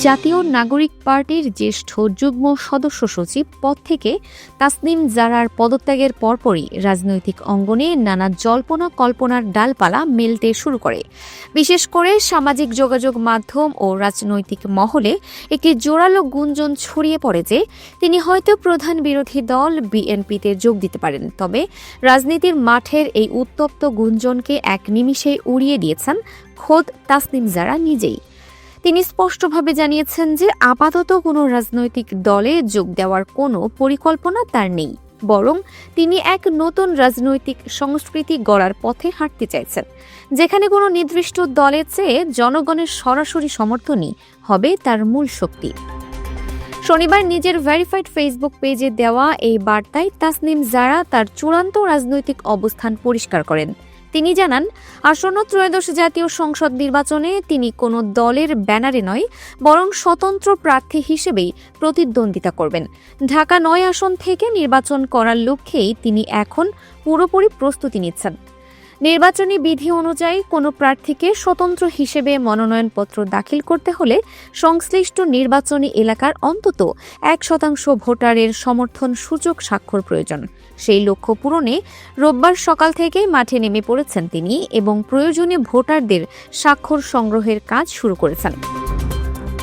জাতীয় নাগরিক পার্টির জ্যেষ্ঠ যুগ্ম সদস্য সচিব পদ থেকে তাসনিম জারার পদত্যাগের পরপরই রাজনৈতিক অঙ্গনে নানা জল্পনা কল্পনার ডালপালা মেলতে শুরু করে। বিশেষ করে সামাজিক যোগাযোগ মাধ্যম ও রাজনৈতিক মহলে একটি জোরালো গুঞ্জন ছড়িয়ে পড়ে যে তিনি হয়তো প্রধান বিরোধী দল বিএনপিতে যোগ দিতে পারেন। তবে রাজনীতির মাঠের এই উত্তপ্ত গুঞ্জনকে এক নিমিষেই উড়িয়ে দিয়েছেন খোদ তাসনিম জারা নিজেই। তিনি স্পষ্টভাবে জানিয়েছেন যে আপাতত কোনো রাজনৈতিক দলে যোগ দেওয়ার কোনো পরিকল্পনা তার নেই, বরং তিনি এক নতুন রাজনৈতিক সংস্কৃতি গড়ার পথে হাঁটতে চাইছেন, যেখানে কোনো নির্দিষ্ট দলের চেয়ে জনগণের সরাসরি সমর্থনই হবে তার মূল শক্তি। শনিবার নিজের ভেরিফাইড ফেসবুক পেজে দেওয়া এই বার্তায় তাসনিম জারা তার চূড়ান্ত রাজনৈতিক অবস্থান পরিষ্কার করেন। তিনি জানান, আসন্ন ত্রয়োদশ জাতীয় সংসদ নির্বাচনে তিনি কোনো দলের ব্যানারে নয়, বরং স্বতন্ত্র প্রার্থী হিসেবেই প্রতিদ্বন্দ্বিতা করবেন। ঢাকা ৯ আসন থেকে নির্বাচন করার লক্ষ্যেই তিনি এখন পুরোপুরি প্রস্তুতি নিচ্ছেন। নির্বাচনী বিধি অনুযায়ী কোনো প্রার্থীকে স্বতন্ত্র হিসেবে মনোনয়নপত্র দাখিল করতে হলে সংশ্লিষ্ট নির্বাচনী এলাকার অন্তত ১% ভোটারের সমর্থন সূচক স্বাক্ষর প্রয়োজন। সেই লক্ষ্য পূরণে রোববার সকাল থেকেই মাঠে নেমে পড়েছেন তিনি এবং প্রয়োজনে ভোটারদের স্বাক্ষর সংগ্রহের কাজ শুরু করেছেন।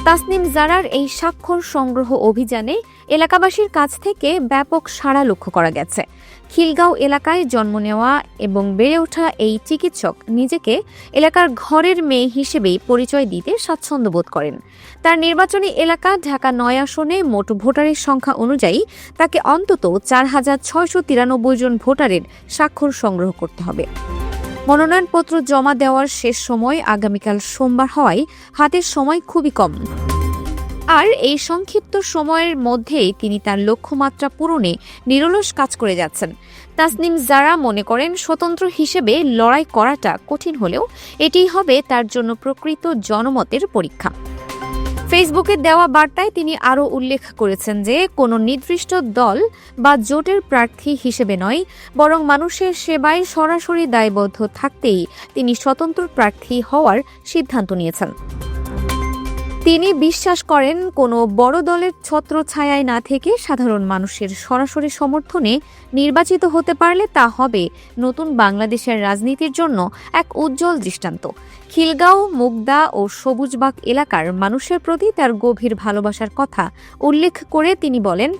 তাসনিম জারার এই স্বাক্ষর সংগ্রহ অভিযানে এলাকাবাসীর কাছ থেকে ব্যাপক সাড়া লক্ষ্য করা গেছে। খিলগাঁও এলাকায় জন্ম নেওয়া এবং বেড়ে ওঠা এই চিকিৎসক নিজেকে এলাকার ঘরের মেয়ে হিসেবেই পরিচয় দিতে স্বাচ্ছন্দ্য বোধ করেন। তার নির্বাচনী এলাকা ঢাকা ৯ আসনে মোট ভোটারের সংখ্যা অনুযায়ী তাকে অন্তত ৪,৬৯৩ জন ভোটারের স্বাক্ষর সংগ্রহ করতে হবে। মনোনয়নপত্র জমা দেওয়ার শেষ সময় আগামীকাল সোমবার হওয়ায় হাতের সময় খুবই কম। আর এই সংক্ষিপ্ত সময়ের মধ্যেই তিনি তার লক্ষ্যমাত্রা পূরণে নিরলস কাজ করে যাচ্ছেন। তাসনিম জারা মনে করেন, স্বতন্ত্র হিসেবে লড়াই করাটা কঠিন হলেও এটিই হবে তার জন্য প্রকৃত জনমতের পরীক্ষা। ফেসবুকে দেওয়া বার্তায় তিনি আরও উল্লেখ করেছেন যে কোনো নির্দিষ্ট দল বা জোটের প্রার্থী হিসেবে নয়, বরং মানুষের সেবায় সরাসরি দায়বদ্ধ থাকতেই তিনি স্বতন্ত্র প্রার্থী হওয়ার সিদ্ধান্ত নিয়েছেন। তিনি বিশ্বাস করেন, কোনো বড় দলের ছত্রছায়ায় না থেকে সাধারণ মানুষের সরাসরি সমর্থনে নির্বাচিত হতে পারলে তা হবে নতুন বাংলাদেশের রাজনীতির জন্য এক উজ্জ্বল দৃষ্টান্ত। খিলগাঁও, মুগদা ও সবুজবাগ এলাকার মানুষের প্রতি তার গভীর ভালোবাসার কথা উল্লেখ করে তিনি বলেন,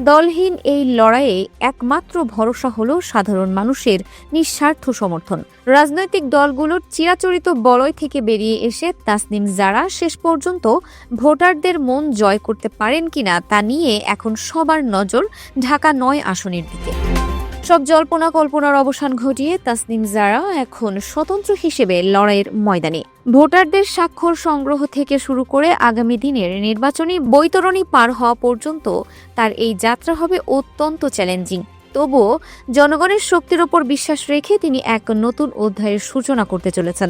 দলহীন এই লড়াইয়ে একমাত্র ভরসা হল সাধারণ মানুষের নিঃস্বার্থ সমর্থন। রাজনৈতিক দলগুলোর চিরাচরিত বলয় থেকে বেরিয়ে এসে তাসনিম জারা শেষ পর্যন্ত ভোটারদের মন জয় করতে পারেন কিনা তা নিয়ে এখন সবার নজর ঢাকা ৯ আসনের দিকে। সব জল্পনা কল্পনার অবসান ঘটিয়ে তাসনিম জারা এখন স্বতন্ত্র হিসেবে লড়াইয়ের ময়দানে। ভোটারদের স্বাক্ষর সংগ্রহ থেকে শুরু করে আগামী দিনের নির্বাচনী বৈতরণী পার হওয়া পর্যন্ত তার এই যাত্রা হবে অত্যন্ত চ্যালেঞ্জিং। তবুও জনগণের শক্তির ওপর বিশ্বাস রেখে তিনি এক নতুন অধ্যায়ের সূচনা করতে চলেছেন।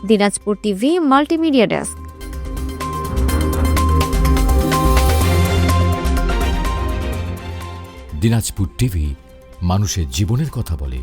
Dinajpur TV multimedia desk. Dinajpur TV মানুষের জীবনের কথা বলে।